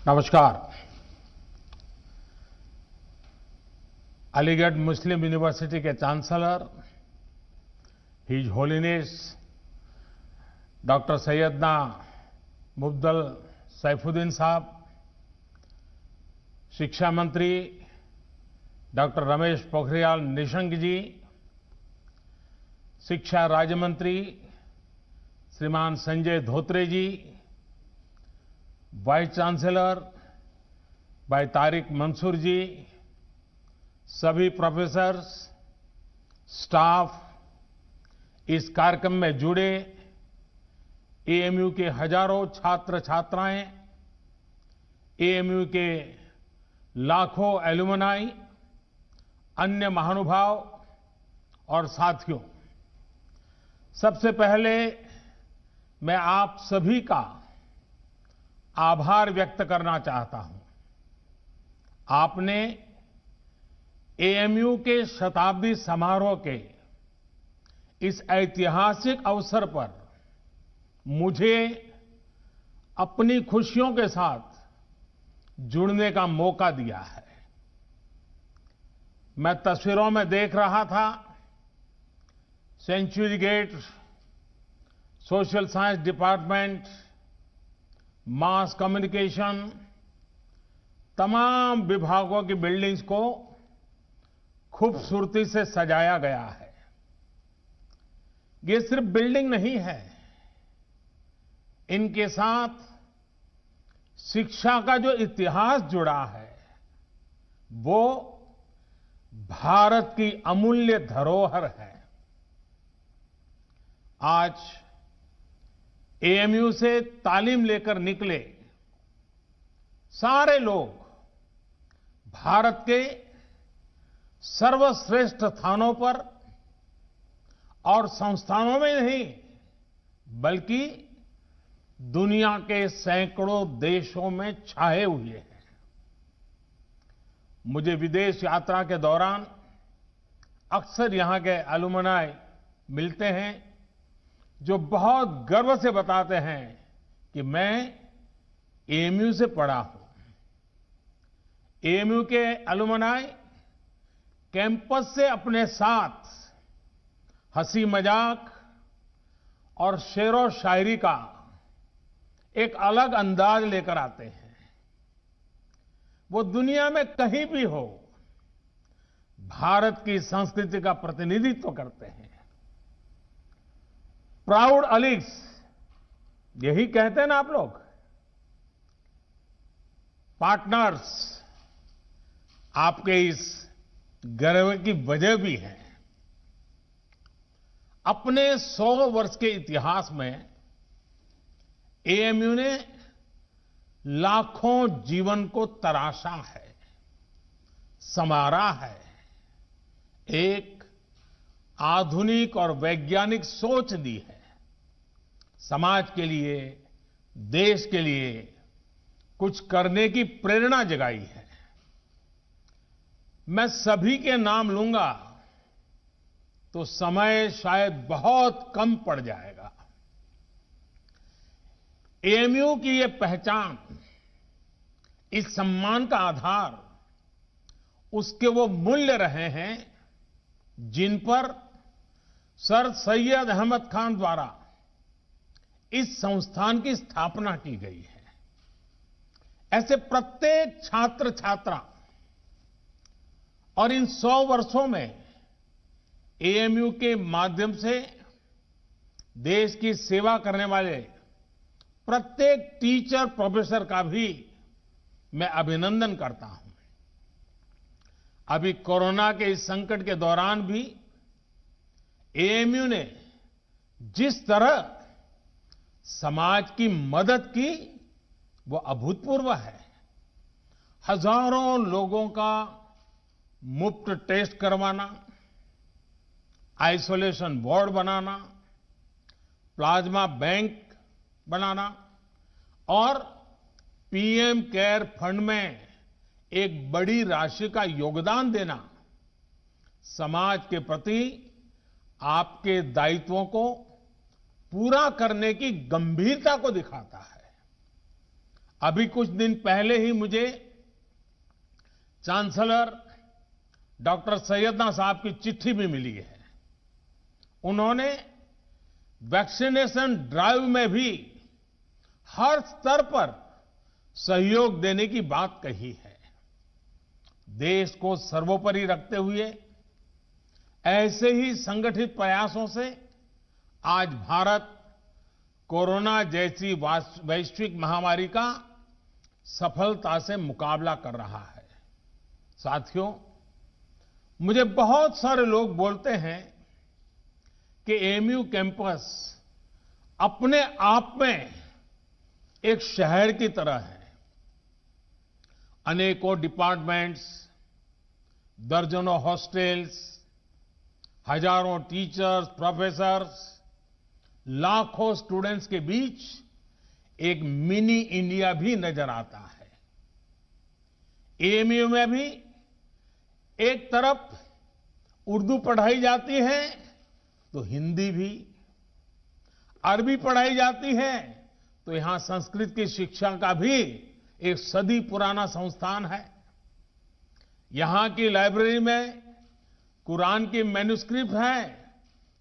नमस्कार। अलीगढ़ मुस्लिम यूनिवर्सिटी के chancellor his holiness doctor Syedna Mufaddal Saifuddin साहब, शिक्षा मंत्री डॉक्टर रमेश पोखरियाल निशंक जी, शिक्षा राज्य मंत्री श्रीमान संजय धोत्रे जी, वाइस चांसलर भाई तारिक मंसूर जी, सभी प्रोफेसर्स, स्टाफ, इस कार्यक्रम में जुड़े एएमयू के हजारों छात्र छात्राएं, एएमयू के लाखों एलुमनाई, अन्य महानुभाव और साथियों, सबसे पहले मैं आप सभी का आभार व्यक्त करना चाहता हूं। आपने एएमयू के शताब्दी समारोह के इस ऐतिहासिक अवसर पर मुझे अपनी खुशियों के साथ जुड़ने का मौका दिया है। मैं तस्वीरों में देख रहा था, century gate, social science department, mass communication, तमाम विभागों की बिल्डिंग्स को खूबसूरती से सजाया गया है। ये सिर्फ बिल्डिंग नहीं है, इनके साथ शिक्षा का जो इतिहास जुड़ा है वो भारत की अमूल्य धरोहर है। आज एएमयू से तालीम लेकर निकले सारे लोग भारत के सर्वश्रेष्ठ स्थानों पर और संस्थानों में नहीं बल्कि दुनिया के सैकड़ों देशों में छाए हुए हैं। मुझे विदेश यात्रा के दौरान अक्सर यहां के एलुमनाई मिलते हैं जो बहुत गर्व से बताते हैं कि मैं एएमयू से पढ़ा हूं। एएमयू के एलुमनाई कैंपस से अपने साथ हंसी मजाक और शेरो शायरी का एक अलग अंदाज लेकर आते हैं। वो दुनिया में कहीं भी हो, भारत की संस्कृति का प्रतिनिधित्व करते हैं। प्राउड अलीग्स, यही कहते हैं ना आप लोग, पार्टनर्स, आपके इस गर्व की वजह भी है। अपने 100 वर्ष के इतिहास में एएमयू ने लाखों जीवन को तराशा है, संवारा है, एक आधुनिक और वैज्ञानिक सोच दी है। समाज के लिए, देश के लिए कुछ करने की प्रेरणा जगाई है। मैं सभी के नाम लूंगा तो समय शायद बहुत कम पड़ जाएगा। एएमयू की ये पहचान, इस सम्मान का आधार उसके वो मूल्य रहे हैं जिन पर सर सैयद अहमद खान द्वारा इस संस्थान की स्थापना की गई है। ऐसे प्रत्येक छात्र छात्रा और इन 100 वर्षों में एएमयू के माध्यम से देश की सेवा करने वाले प्रत्येक टीचर प्रोफेसर का भी मैं अभिनंदन करता हूं। अभी कोरोना के इस संकट के दौरान भी एएमयू ने जिस तरह समाज की मदद की वो अभूतपूर्व है। हजारों लोगों का मुफ्त टेस्ट करवाना, आइसोलेशन वार्ड बनाना, प्लाज्मा बैंक बनाना और पीएम केयर फंड में एक बड़ी राशि का योगदान देना समाज के प्रति आपके दायित्वों को पूरा करने की गंभीरता को दिखाता है। अभी कुछ दिन पहले ही मुझे चांसलर डॉक्टर सैयदना साहब की चिट्ठी भी मिली है। उन्होंने वैक्सीनेशन ड्राइव में भी हर स्तर पर सहयोग देने की बात कही है। देश को सर्वोपरि रखते हुए ऐसे ही संगठित प्रयासों से आज भारत कोरोना जैसी वैश्विक महामारी का सफलता से मुकाबला कर रहा है। साथियों, मुझे बहुत सारे लोग बोलते हैं कि एएमयू कैंपस अपने आप में एक शहर की तरह है। अनेकों डिपार्टमेंट्स, दर्जनों हॉस्टल्स, हजारों टीचर्स, प्रोफेसर्स, लाखों स्टूडेंट्स के बीच एक मिनी इंडिया भी नजर आता है। एएमयू में भी एक तरफ उर्दू पढ़ाई जाती है तो हिंदी भी, अरबी पढ़ाई जाती है तो यहां संस्कृत की शिक्षा का भी एक सदी पुराना संस्थान है। यहां की लाइब्रेरी में कुरान की मैन्युस्क्रिप्ट है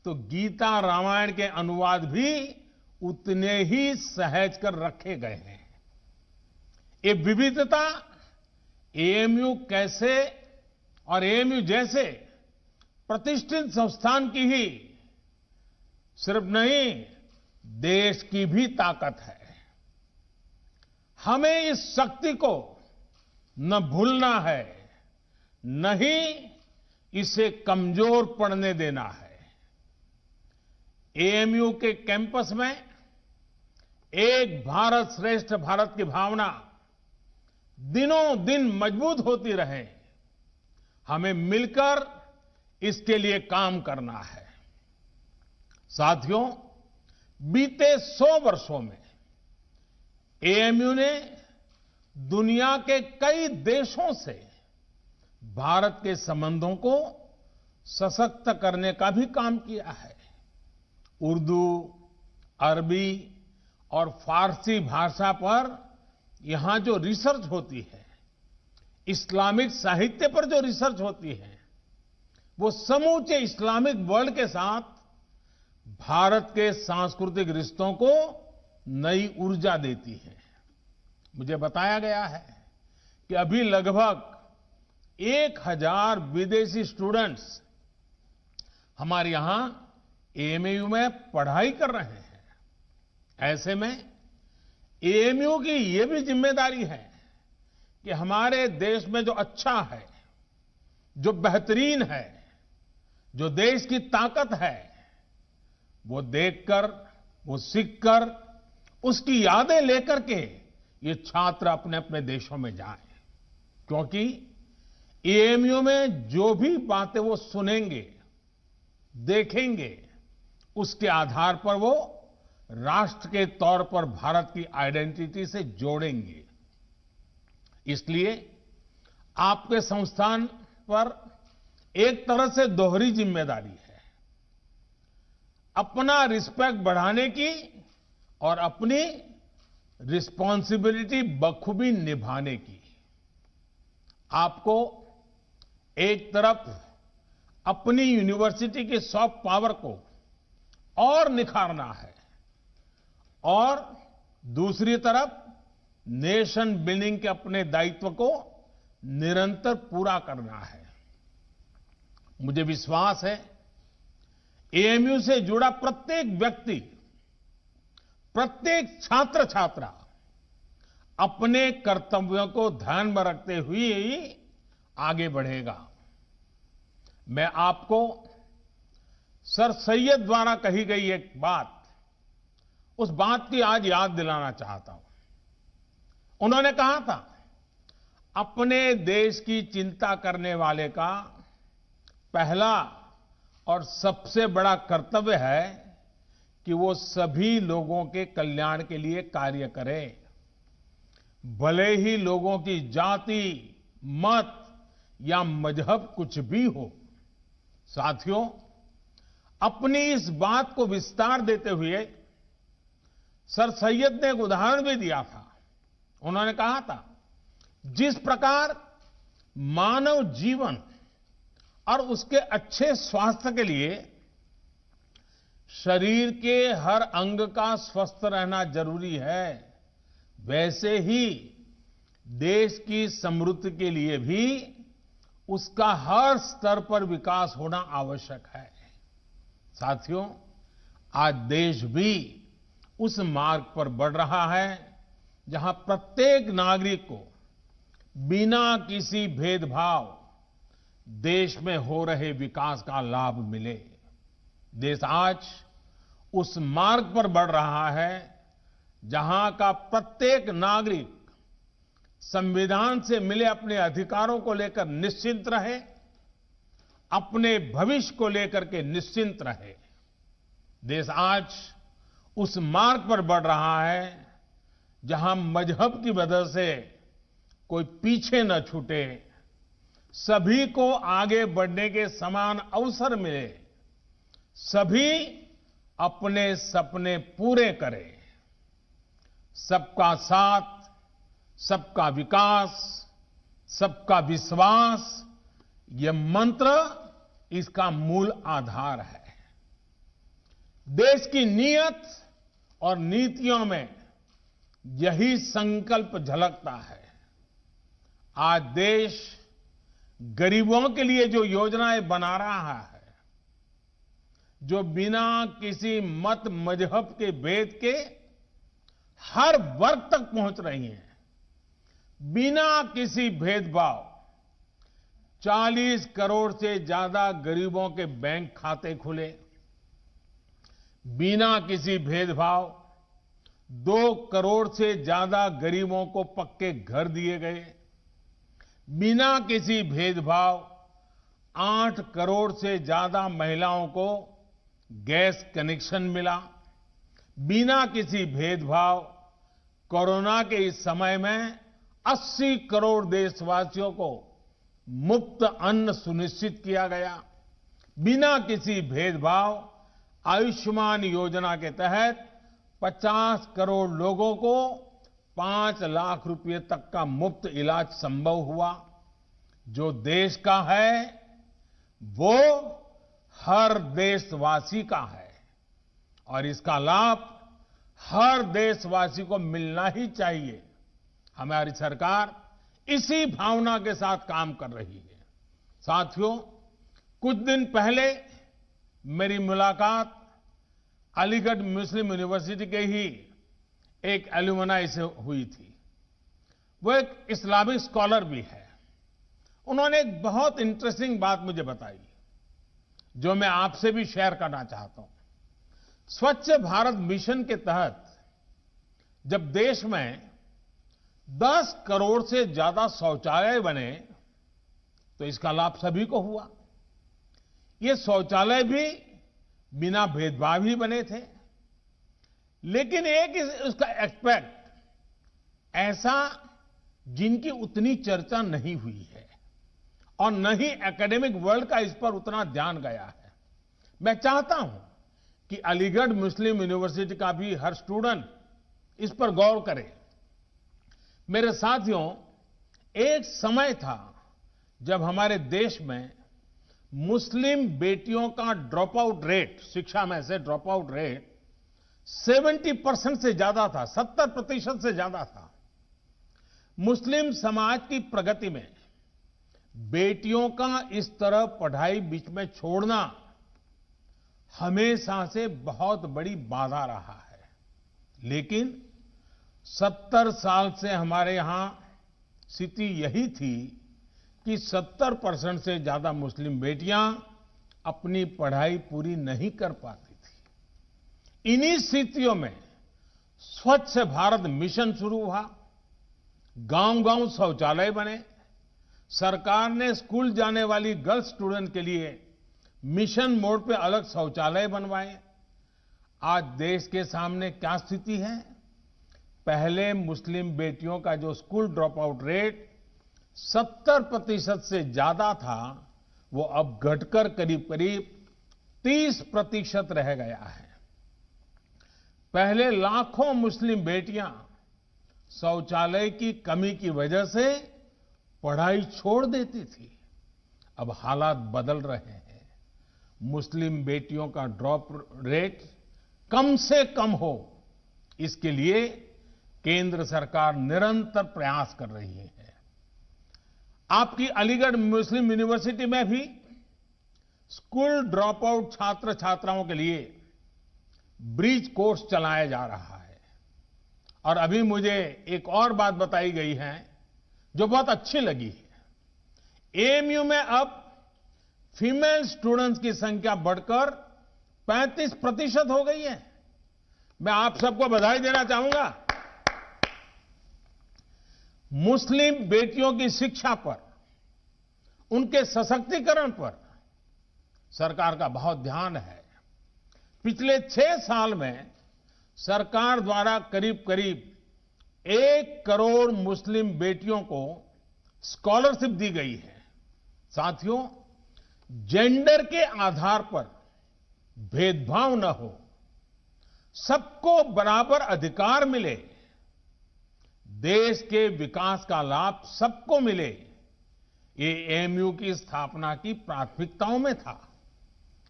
तो गीता रामायण के अनुवाद भी उतने ही सहज कर रखे गए हैं। ये विविधता एएमयू कैसे और एएमयू जैसे प्रतिष्ठित संस्थान की ही सिर्फ नहीं, देश की भी ताकत है। हमें इस शक्ति को न भूलना है, न ही इसे कमजोर पड़ने देना है। एएमयू के कैंपस में एक भारत श्रेष्ठ भारत की भावना दिनों दिन मजबूत होती रहे, हमें मिलकर इसके लिए काम करना है। साथियों, बीते 100 वर्षों में एएमयू ने दुनिया के कई देशों से भारत के संबंधों को सशक्त करने का भी काम किया है। उर्दू, अरबी और फारसी भाषा पर यहां जो रिसर्च होती है, इस्लामिक साहित्य पर जो रिसर्च होती है, वो समूचे इस्लामिक वर्ल्ड के साथ भारत के सांस्कृतिक रिश्तों को नई ऊर्जा देती है। मुझे बताया गया है कि अभी लगभग 1000 विदेशी स्टूडेंट्स हमारे यहां एएमयू में पढ़ाई कर रहे हैं। ऐसे में एएमयू की ये भी जिम्मेदारी है कि हमारे देश में जो अच्छा है, जो बेहतरीन है, जो देश की ताकत है, वो देखकर, वो सीखकर, उसकी यादें लेकर के ये छात्र अपने अपने देशों में जाएं। क्योंकि एएमयू में जो भी बातें वो सुनेंगे, देखेंगे, उसके आधार पर वो राष्ट्र के तौर पर भारत की आइडेंटिटी से जोड़ेंगे। इसलिए आपके संस्थान पर एक तरह से दोहरी जिम्मेदारी है, अपना रिस्पेक्ट बढ़ाने की और अपनी रिस्पॉन्सिबिलिटी बखूबी निभाने की। आपको एक तरफ अपनी यूनिवर्सिटी की सॉफ्ट पावर को और निखारना है और दूसरी तरफ नेशन बिल्डिंग के अपने दायित्व को निरंतर पूरा करना है। मुझे विश्वास है एएमयू से जुड़ा प्रत्येक व्यक्ति, प्रत्येक छात्र छात्रा अपने कर्तव्यों को ध्यान में रखते हुए ही आगे बढ़ेगा। मैं आपको सर सैयद द्वारा कही गई एक बात, उस बात की आज याद दिलाना चाहता हूं। उन्होंने कहा था, अपने देश की चिंता करने वाले का पहला और सबसे बड़ा कर्तव्य है कि वो सभी लोगों के कल्याण के लिए कार्य करे, भले ही लोगों की जाति, मत या मजहब कुछ भी हो। साथियों, अपनी इस बात को विस्तार देते हुए सर सैयद ने एक उदाहरण भी दिया था। उन्होंने कहा था, जिस प्रकार मानव जीवन और उसके अच्छे स्वास्थ्य के लिए शरीर के हर अंग का स्वस्थ रहना जरूरी है, वैसे ही देश की समृद्धि के लिए भी उसका हर स्तर पर विकास होना आवश्यक है। साथियों, आज देश भी उस मार्ग पर बढ़ रहा है जहां प्रत्येक नागरिक को बिना किसी भेदभाव देश में हो रहे विकास का लाभ मिले। देश आज उस मार्ग पर बढ़ रहा है जहां का प्रत्येक नागरिक संविधान से मिले अपने अधिकारों को लेकर निश्चिंत रहे, अपने भविष्य को लेकर के निश्चिंत रहे। देश आज उस मार्ग पर बढ़ रहा है जहां मजहब की वजह से कोई पीछे न छूटे, सभी को आगे बढ़ने के समान अवसर मिले, सभी अपने सपने पूरे करें। सबका साथ, सबका विकास, सबका विश्वास, ये मंत्र इसका मूल आधार है। देश की नीयत और नीतियों में यही संकल्प झलकता है। आज देश गरीबों के लिए जो योजनाएं बना रहा है, जो बिना किसी मत मजहब के भेद के हर वर्ग तक पहुंच रही हैं, बिना किसी भेदभाव 40 करोड़ से ज्यादा गरीबों के बैंक खाते खुले, बिना किसी भेदभाव 2 करोड़ से ज्यादा गरीबों को पक्के घर दिए गए, बिना किसी भेदभाव 8 करोड़ से ज्यादा महिलाओं को गैस कनेक्शन मिला, बिना किसी भेदभाव कोरोना के इस समय में 80 करोड़ देशवासियों को मुफ्त अन्न सुनिश्चित किया गया, बिना किसी भेदभाव आयुष्मान योजना के तहत 50 करोड़ लोगों को 5 लाख रुपए तक का मुफ्त इलाज संभव हुआ। जो देश का है वो हर देशवासी का है और इसका लाभ हर देशवासी को मिलना ही चाहिए। हमारी सरकार इसी भावना के साथ काम कर रही है। साथियों, कुछ दिन पहले मेरी मुलाकात अलीगढ़ मुस्लिम यूनिवर्सिटी के ही एक एल्यूमनाई से हुई थी। वो एक इस्लामिक स्कॉलर भी है। उन्होंने एक बहुत इंटरेस्टिंग बात मुझे बताई जो मैं आपसे भी शेयर करना चाहता हूं। स्वच्छ भारत मिशन के तहत जब देश में 10 करोड़ से ज्यादा शौचालय बने तो इसका लाभ सभी को हुआ। ये शौचालय भी बिना भेदभाव ही बने थे, लेकिन एक उसका एस्पेक्ट ऐसा जिनकी उतनी चर्चा नहीं हुई है और न ही एकेडमिक वर्ल्ड का इस पर उतना ध्यान गया है। मैं चाहता हूं कि अलीगढ़ मुस्लिम यूनिवर्सिटी का भी हर स्टूडेंट इस पर गौर करे। मेरे साथियों, एक समय था जब हमारे देश में मुस्लिम बेटियों का ड्रॉप आउट रेट, शिक्षा में से ड्रॉप आउट रेट 70% से ज्यादा था, 70% से ज्यादा था। मुस्लिम समाज की प्रगति में बेटियों का इस तरह पढ़ाई बीच में छोड़ना हमेशा से बहुत बड़ी बाधा रहा है। लेकिन 70 साल से हमारे यहां स्थिति यही थी कि 70% से ज्यादा मुस्लिम बेटियां अपनी पढ़ाई पूरी नहीं कर पाती थी। इन्हीं स्थितियों में स्वच्छ भारत मिशन शुरू हुआ, गांव-गांव शौचालय बने, सरकार ने स्कूल जाने वाली गर्ल्स स्टूडेंट के लिए मिशन मोड पे अलग शौचालय बनवाए। आज देश के सामने क्या स्थिति है? पहले मुस्लिम बेटियों का जो स्कूल ड्रॉप आउट रेट 70% से ज्यादा था, वो अब घटकर करीब करीब 30% रह गया है। पहले लाखों मुस्लिम बेटियां शौचालय की कमी की वजह से पढ़ाई छोड़ देती थी। अब हालात बदल रहे हैं। मुस्लिम बेटियों का ड्रॉप रेट कम से कम हो, इसके लिए केंद्र सरकार निरंतर प्रयास कर रही है। आपकी अलीगढ़ मुस्लिम यूनिवर्सिटी में भी स्कूल ड्रॉप आउट छात्र छात्राओं के लिए ब्रिज कोर्स चलाया जा रहा है। और अभी मुझे एक और बात बताई गई है जो बहुत अच्छी लगी है। एएमयू में अब फीमेल स्टूडेंट्स की संख्या बढ़कर 35% हो गई है। मैं आप सबको बधाई देना चाहूंगा। मुस्लिम बेटियों की शिक्षा पर, उनके सशक्तिकरण पर सरकार का बहुत ध्यान है। पिछले 6 साल में सरकार द्वारा करीब करीब 1 करोड़ मुस्लिम बेटियों को स्कॉलरशिप दी गई है। साथियों, जेंडर के आधार पर भेदभाव न हो, सबको बराबर अधिकार मिले, देश के विकास का लाभ सबको मिले, ये एएमयू की स्थापना की प्राथमिकताओं में था।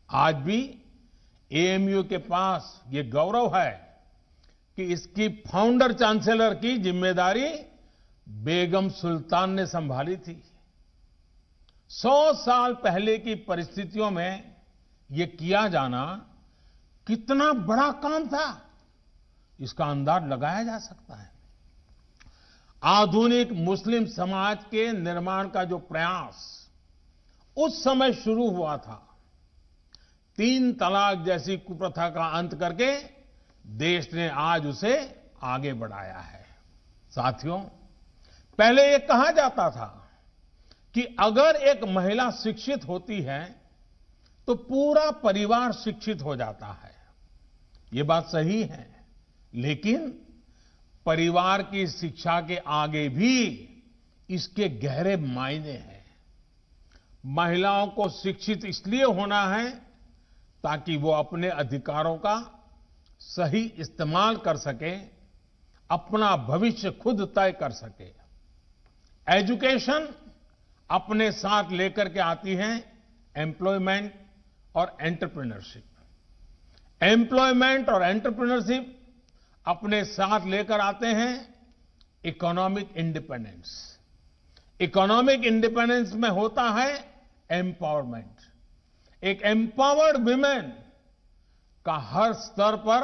आज भी एएमयू के पास ये गौरव है कि इसकी फाउंडर चांसलर की जिम्मेदारी बेगम सुल्तान ने संभाली थी। 100 साल पहले की परिस्थितियों में ये किया जाना कितना बड़ा काम था, इसका अंदाज लगाया जा सकता है। आधुनिक मुस्लिम समाज के निर्माण का जो प्रयास उस समय शुरू हुआ था, 3 तलाक जैसी कुप्रथा का अंत करके देश ने आज उसे आगे बढ़ाया है। साथियों, पहले ये कहा जाता था कि अगर एक महिला शिक्षित होती है तो पूरा परिवार शिक्षित हो जाता है। ये बात सही है, लेकिन परिवार की शिक्षा के आगे भी इसके गहरे मायने हैं। महिलाओं को शिक्षित इसलिए होना है ताकि वो अपने अधिकारों का सही इस्तेमाल कर सके, अपना भविष्य खुद तय कर सके। एजुकेशन अपने साथ लेकर के आती है एम्प्लॉयमेंट और एंटरप्रेन्योरशिप। एम्प्लॉयमेंट और एंटरप्रेन्योरशिप अपने साथ लेकर आते हैं इकोनॉमिक इंडिपेंडेंस। इकोनॉमिक इंडिपेंडेंस में होता है एम्पावरमेंट। एक एम्पावर्ड वुमेन का हर स्तर पर,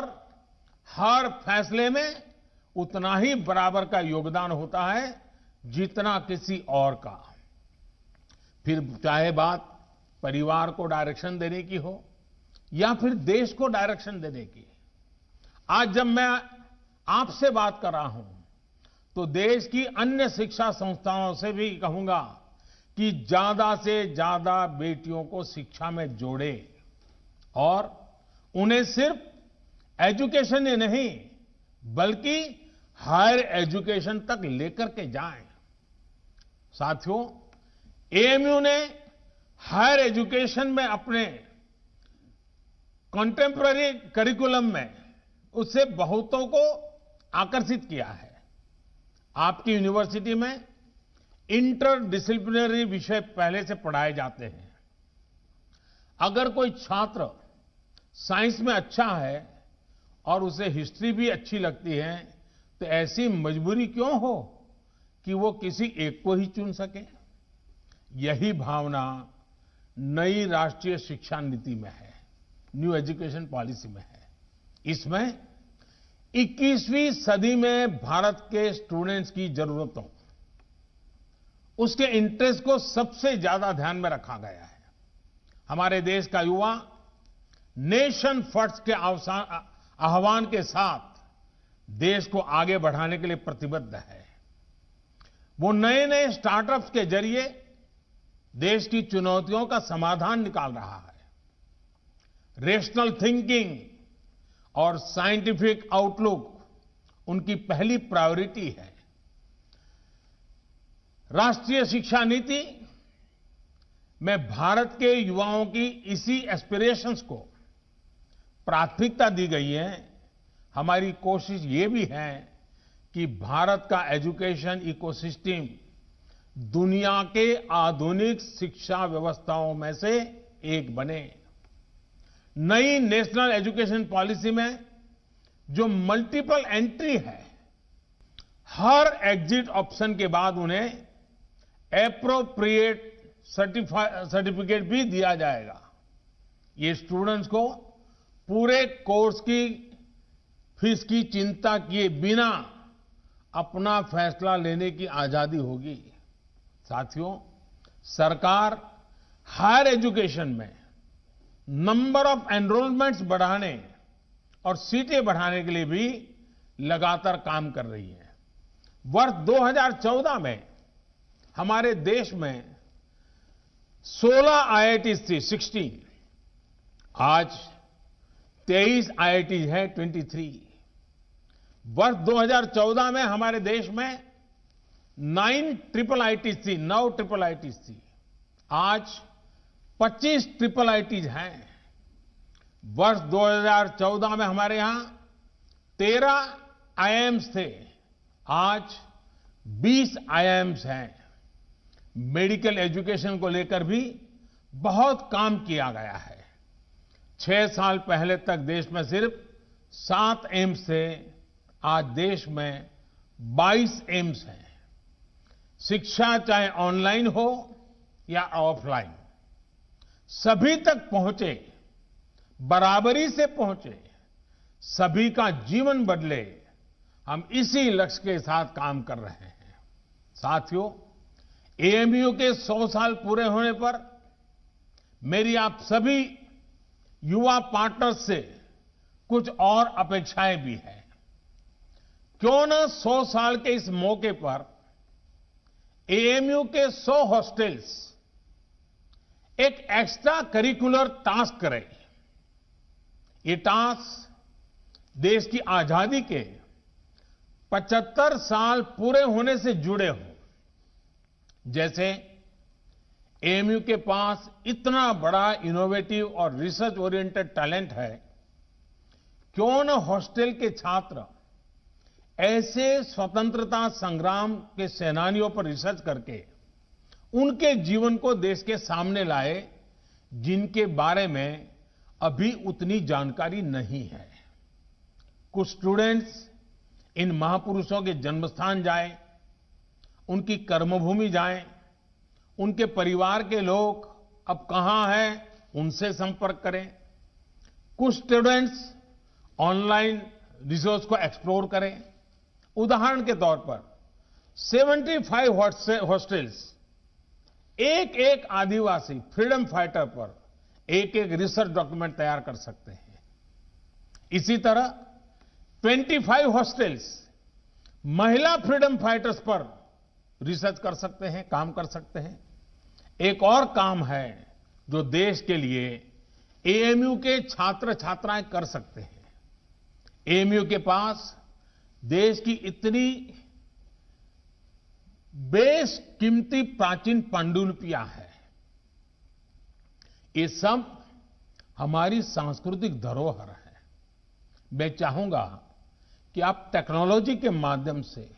हर फैसले में उतना ही बराबर का योगदान होता है जितना किसी और का। फिर चाहे बात परिवार को डायरेक्शन देने की हो या फिर देश को डायरेक्शन देने की। आज जब मैं आपसे बात कर रहा हूं तो देश की अन्य शिक्षा संस्थाओं से भी कहूंगा कि ज्यादा से ज्यादा बेटियों को शिक्षा में जोड़े और उन्हें सिर्फ एजुकेशन ही नहीं बल्कि हायर एजुकेशन तक लेकर के जाएं। साथियों, एएमयू ने हायर एजुकेशन में अपने कंटेम्पररी करिकुलम में उससे बहुतों को आकर्षित किया है। आपकी यूनिवर्सिटी में इंटर डिसिप्लिनरी विषय पहले से पढ़ाए जाते हैं। अगर कोई छात्र साइंस में अच्छा है और उसे हिस्ट्री भी अच्छी लगती है तो ऐसी मजबूरी क्यों हो कि वो किसी एक को ही चुन सके। यही भावना नई राष्ट्रीय शिक्षा नीति में है, न्यू एजुकेशन पॉलिसी में है। इसमें 21वीं सदी में भारत के स्टूडेंट्स की जरूरतों, उसके इंटरेस्ट को सबसे ज्यादा ध्यान में रखा गया है। हमारे देश का युवा नेशन फर्स्ट के आह्वान के साथ देश को आगे बढ़ाने के लिए प्रतिबद्ध है। वो नए नए स्टार्टअप्स के जरिए देश की चुनौतियों का समाधान निकाल रहा है। रेशनल थिंकिंग और साइंटिफिक आउटलुक उनकी पहली प्रायोरिटी है। राष्ट्रीय शिक्षा नीति में भारत के युवाओं की इसी एस्पिरेशंस को प्राथमिकता दी गई है। हमारी कोशिश ये भी है कि भारत का एजुकेशन इकोसिस्टम दुनिया के आधुनिक शिक्षा व्यवस्थाओं में से एक बने। नई नेशनल एजुकेशन पॉलिसी में जो मल्टीपल एंट्री है, हर एग्जिट ऑप्शन के बाद उन्हें एप्रोप्रिएट सर्टिफिकेट भी दिया जाएगा। ये स्टूडेंट्स को पूरे कोर्स की फीस की चिंता किए बिना अपना फैसला लेने की आजादी होगी। साथियों, सरकार हायर एजुकेशन में नंबर ऑफ एनरोलमेंट्स बढ़ाने और सीटें बढ़ाने के लिए भी लगातार काम कर रही है। वर्ष 2014 में हमारे देश में 16 आईआईटीज थी, 16। आज 23 आईआईटीज हैं, 23। वर्ष 2014 में हमारे देश में 9 ट्रिपल आईटीज थी, 9 ट्रिपल आईटीज थी। आज 25 ट्रिपल आईटीज हैं। वर्ष 2014 में हमारे यहां 13 आईआईएम्स थे, आज 20 आईआईएम्स हैं। मेडिकल एजुकेशन को लेकर भी बहुत काम किया गया है। 6 साल पहले तक देश में सिर्फ 7 एम्स थे, आज देश में 22 एम्स हैं। शिक्षा चाहे ऑनलाइन हो या ऑफलाइन, सभी तक पहुंचे, बराबरी से पहुंचे, सभी का जीवन बदले, हम इसी लक्ष्य के साथ काम कर रहे हैं। साथियों, एएमयू के 100 साल पूरे होने पर मेरी आप सभी युवा पार्टनर्स से कुछ और अपेक्षाएं भी हैं। क्यों न 100 साल के इस मौके पर एएमयू के 100 हॉस्टल्स एक एक्स्ट्रा करिकुलर टास्क करें। ये टास्क देश की आजादी के 75 साल पूरे होने से जुड़े हों। जैसे एएमयू के पास इतना बड़ा इनोवेटिव और रिसर्च ओरिएंटेड टैलेंट है, क्यों न हॉस्टल के छात्र ऐसे स्वतंत्रता संग्राम के सेनानियों पर रिसर्च करके उनके जीवन को देश के सामने लाए, जिनके बारे में अभी उतनी जानकारी नहीं है। कुछ स्टूडेंट्स इन महापुरुषों के जन्मस्थान जाएं, उनकी कर्मभूमि जाएं, उनके परिवार के लोग अब कहां हैं, उनसे संपर्क करें। कुछ स्टूडेंट्स ऑनलाइन रिसोर्स को एक्सप्लोर करें। उदाहरण के तौर पर 75 हॉस्टल्स एक आदिवासी फ्रीडम फाइटर पर एक रिसर्च डॉक्यूमेंट तैयार कर सकते हैं। इसी तरह 25 हॉस्टल्स महिला फ्रीडम फाइटर्स पर रिसर्च कर सकते हैं, काम कर सकते हैं। एक और काम है जो देश के लिए एएमयू के छात्र छात्राएं कर सकते हैं। एएमयू के पास देश की इतनी बेशकीमती प्राचीन पांडुलिपियां हैं। ये सब हमारी सांस्कृतिक धरोहर है। मैं चाहूंगा कि आप टेक्नोलॉजी के माध्यम से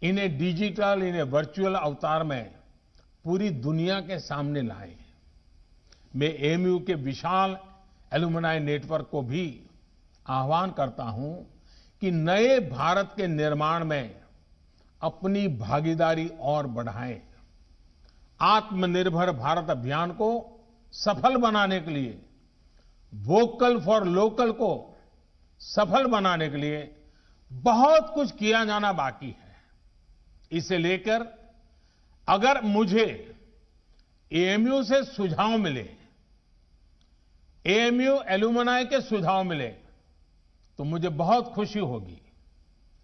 इन्हें डिजिटल, इन्हें वर्चुअल अवतार में पूरी दुनिया के सामने लाएं। मैं एएमयू के विशाल एलुमनाई नेटवर्क को भी आह्वान करता हूं कि नए भारत के निर्माण में अपनी भागीदारी और बढ़ाएं। आत्मनिर्भर भारत अभियान को सफल बनाने के लिए, वोकल फॉर लोकल को सफल बनाने के लिए बहुत कुछ किया जाना बाकी है। इसे लेकर अगर मुझे एएमयू से सुझाव मिले, एएमयू एलुमनाई के सुझाव मिले, तो मुझे बहुत खुशी होगी।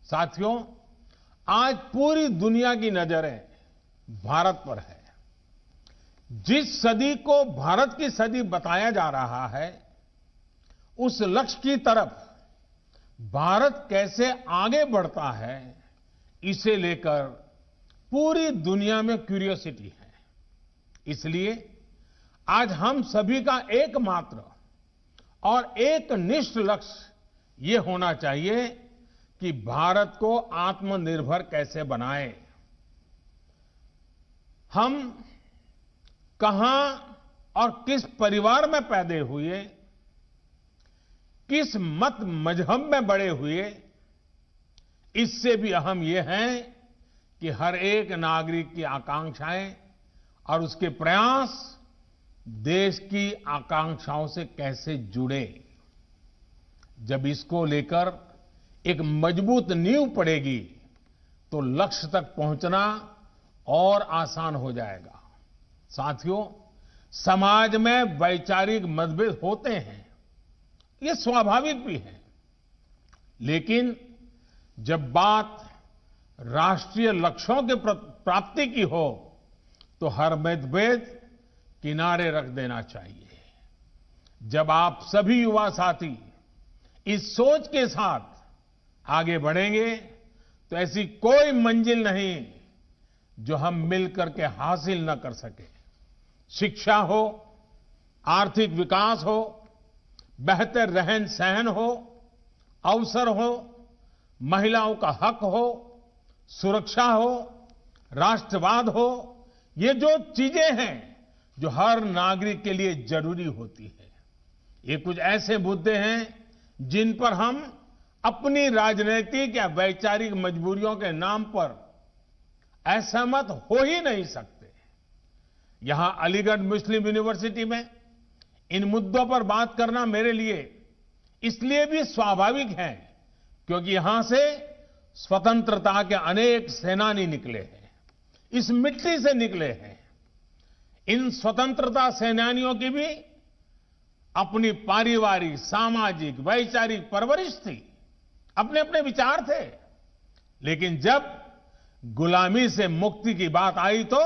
साथियों, आज पूरी दुनिया की नजरें भारत पर है। जिस सदी को भारत की सदी बताया जा रहा है, उस लक्ष्य की तरफ भारत कैसे आगे बढ़ता है, इसे लेकर पूरी दुनिया में क्यूरियोसिटी है। इसलिए आज हम सभी का एकमात्र और एक निष्ठ लक्ष्य ये होना चाहिए कि भारत को आत्मनिर्भर कैसे बनाएं। हम कहां और किस परिवार में पैदा हुए, किस मत मजहब में बड़े हुए, इससे भी अहम यह है कि हर एक नागरिक की आकांक्षाएं और उसके प्रयास देश की आकांक्षाओं से कैसे जुड़े। जब इसको लेकर एक मजबूत नींव पड़ेगी तो लक्ष्य तक पहुंचना और आसान हो जाएगा। साथियों, समाज में वैचारिक मतभेद होते हैं, ये स्वाभाविक भी है, लेकिन जब बात राष्ट्रीय लक्ष्यों के प्राप्ति की हो तो हर मतभेद किनारे रख देना चाहिए। जब आप सभी युवा साथी इस सोच के साथ आगे बढ़ेंगे तो ऐसी कोई मंजिल नहीं जो हम मिलकर के हासिल न कर सके। शिक्षा हो, आर्थिक विकास हो, बेहतर रहन सहन हो, अवसर हो, महिलाओं का हक हो, सुरक्षा हो, राष्ट्रवाद हो, ये जो चीजें हैं जो हर नागरिक के लिए जरूरी होती है, ये कुछ ऐसे मुद्दे हैं जिन पर हम अपनी राजनीतिक या वैचारिक मजबूरियों के नाम पर असहमत हो ही नहीं सकते। यहां अलीगढ़ मुस्लिम यूनिवर्सिटी में इन मुद्दों पर बात करना मेरे लिए इसलिए भी स्वाभाविक है क्योंकि यहां से स्वतंत्रता के अनेक सेनानी निकले हैं, इस मिट्टी से निकले हैं। इन स्वतंत्रता सेनानियों की भी अपनी पारिवारिक, सामाजिक, वैचारिक परवरिश थी, अपने अपने विचार थे, लेकिन जब गुलामी से मुक्ति की बात आई तो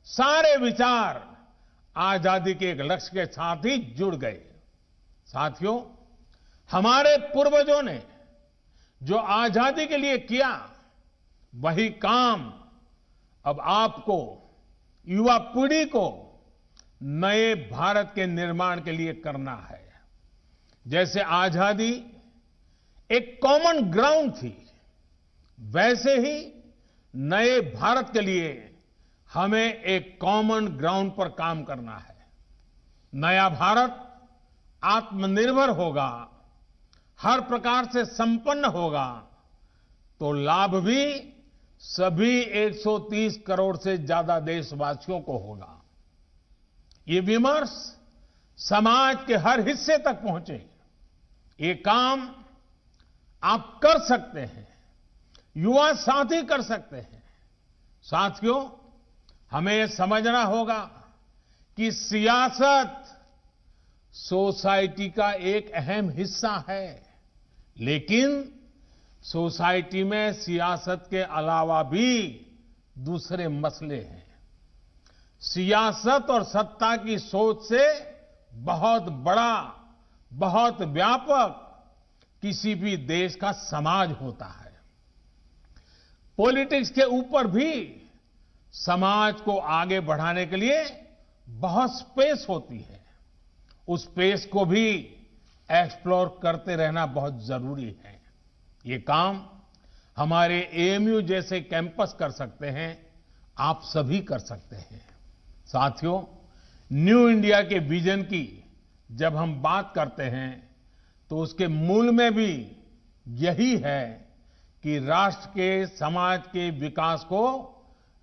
सारे विचार आजादी के एक लक्ष्य के साथ ही जुड़ गए। साथियों, हमारे पूर्वजों ने जो आजादी के लिए किया वही काम अब आपको, युवा पीढ़ी को नए भारत के निर्माण के लिए करना है। जैसे आजादी एक कॉमन ग्राउंड थी, वैसे ही नए भारत के लिए हमें एक कॉमन ग्राउंड पर काम करना है। नया भारत आत्मनिर्भर होगा, हर प्रकार से संपन्न होगा तो लाभ भी सभी 130 करोड़ से ज्यादा देशवासियों को होगा। ये विमर्श समाज के हर हिस्से तक पहुंचे, ये काम आप कर सकते हैं, युवा साथी कर सकते हैं। साथियों, हमें यह समझना होगा कि सियासत सोसाइटी का एक अहम हिस्सा है, लेकिन सोसाइटी में सियासत के अलावा भी दूसरे मसले हैं। सियासत और सत्ता की सोच से बहुत बड़ा, बहुत व्यापक किसी भी देश का समाज होता है। पॉलिटिक्स के ऊपर भी समाज को आगे बढ़ाने के लिए बहुत स्पेस होती है। उस स्पेस को भी एक्सप्लोर करते रहना बहुत जरूरी है। ये काम हमारे एएमयू जैसे कैंपस कर सकते हैं, आप सभी कर सकते हैं। साथियों, न्यू इंडिया के विजन की जब हम बात करते हैं तो उसके मूल में भी यही है कि राष्ट्र के, समाज के विकास को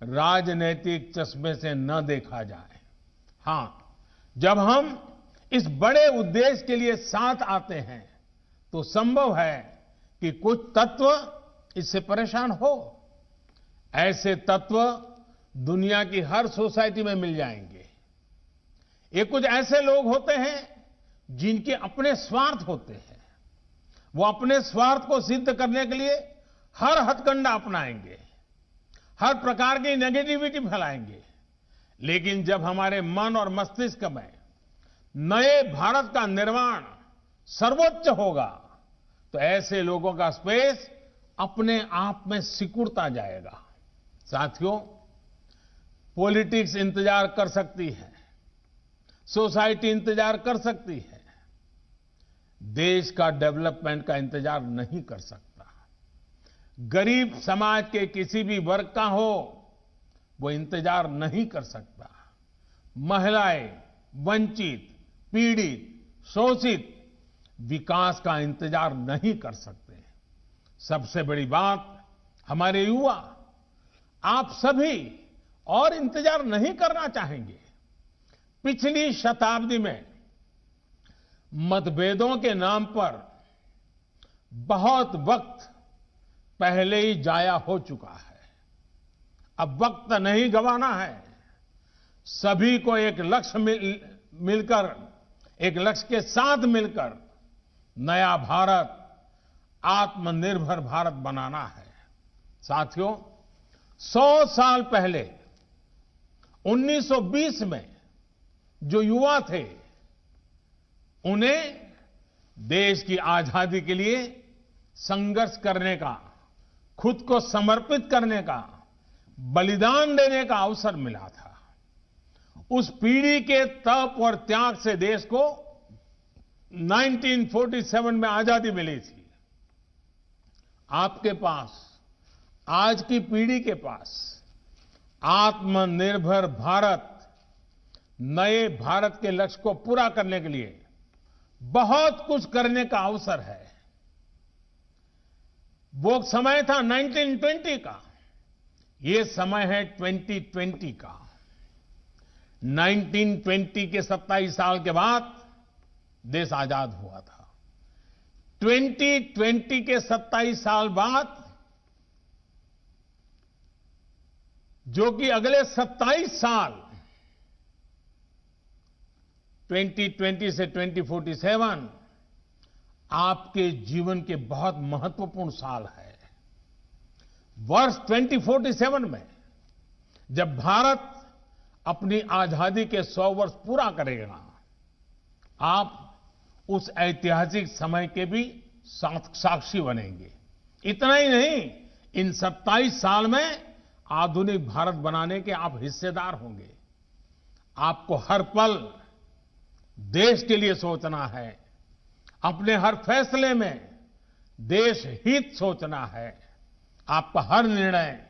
राजनीतिक चश्मे से न देखा जाए। हां, जब हम इस बड़े उद्देश्य के लिए साथ आते हैं तो संभव है कि कुछ तत्व इससे परेशान हो। ऐसे तत्व दुनिया की हर सोसाइटी में मिल जाएंगे। ये कुछ ऐसे लोग होते हैं जिनके अपने स्वार्थ होते हैं, वो अपने स्वार्थ को सिद्ध करने के लिए हर हथकंडा अपनाएंगे, हर प्रकार की नेगेटिविटी फैलाएंगे। लेकिन जब हमारे मन और मस्तिष्क में नए भारत का निर्माण सर्वोच्च होगा तो ऐसे लोगों का स्पेस अपने आप में सिकुड़ता जाएगा। साथियों, पॉलिटिक्स इंतजार कर सकती है, सोसाइटी इंतजार कर सकती है, देश का डेवलपमेंट का इंतजार नहीं कर सकता। गरीब समाज के किसी भी वर्ग का हो, वो इंतजार नहीं कर सकता। महिलाएं, वंचित, पीड़ित, शोषित विकास का इंतजार नहीं कर सकते। सबसे बड़ी बात, हमारे युवा, आप सभी और इंतजार नहीं करना चाहेंगे। पिछली शताब्दी में मतभेदों के नाम पर बहुत वक्त पहले ही जाया हो चुका है। अब वक्त नहीं गंवाना है। सभी को एक लक्ष्य मिलकर, एक लक्ष्य के साथ मिलकर नया भारत, आत्मनिर्भर भारत बनाना है। साथियों, 100 साल पहले 1920 में जो युवा थे, उन्हें देश की आजादी के लिए संघर्ष करने का, खुद को समर्पित करने का, बलिदान देने का अवसर मिला था। उस पीढ़ी के तप और त्याग से देश को 1947 में आजादी मिली थी। आपके पास, आज की पीढ़ी के पास आत्मनिर्भर भारत, नए भारत के लक्ष्य को पूरा करने के लिए बहुत कुछ करने का अवसर है। वो समय था 1920 का, ये समय है 2020 का। 1920 के 27 साल के बाद देश आजाद हुआ था। 2020 के 27 साल बाद, जो कि अगले 27 साल 2020 से 2047 आपके जीवन के बहुत महत्वपूर्ण साल है। वर्ष 2047 में जब भारत अपनी आजादी के 100 वर्ष पूरा करेगा, आप उस ऐतिहासिक समय के भी साक्षी बनेंगे। इतना ही नहीं, इन 27 साल में आधुनिक भारत बनाने के आप हिस्सेदार होंगे। आपको हर पल देश के लिए सोचना है। अपने हर फैसले में देश हित सोचना है। आपका हर निर्णय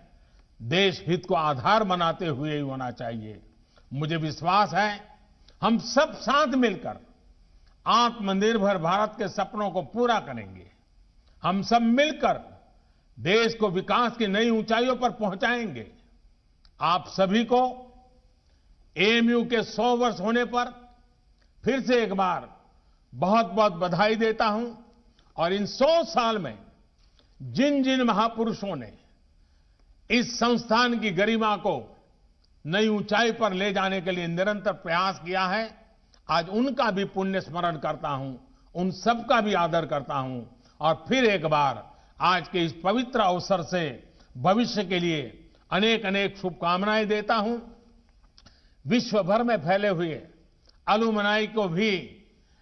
देश हित को आधार बनाते हुए ही होना चाहिए। मुझे विश्वास है, हम सब साथ मिलकर आत्मनिर्भर भारत के सपनों को पूरा करेंगे। हम सब मिलकर देश को विकास की नई ऊंचाइयों पर पहुंचाएंगे। आप सभी को एएमयू के 100 वर्ष होने पर फिर से एक बार बहुत बहुत बधाई देता हूं। और इन 100 साल में जिन जिन महापुरुषों ने इस संस्थान की गरिमा को नई ऊंचाई पर ले जाने के लिए निरंतर प्रयास किया है, आज उनका भी पुण्य स्मरण करता हूं, उन सबका भी आदर करता हूं। और फिर एक बार आज के इस पवित्र अवसर से भविष्य के लिए अनेक अनेक शुभकामनाएं देता हूं। विश्व भर में फैले हुए अलुमनाई को भी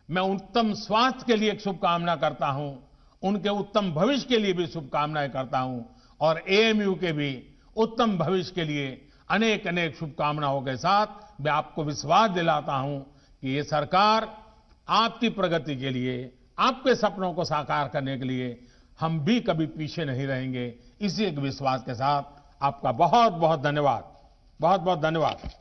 मैं उत्तम स्वास्थ्य के लिए एक शुभकामना करता हूं, उनके उत्तम भविष्य के लिए भी शुभकामनाएं करता हूं। और एएमयू के भी उत्तम भविष्य के लिए अनेक अनेक शुभकामनाओं के साथ मैं आपको विश्वास दिलाता हूं कि ये सरकार आपकी प्रगति के लिए, आपके सपनों को साकार करने के लिए हम भी कभी पीछे नहीं रहेंगे। इसी एक विश्वास के साथ आपका बहुत बहुत धन्यवाद। बहुत बहुत धन्यवाद।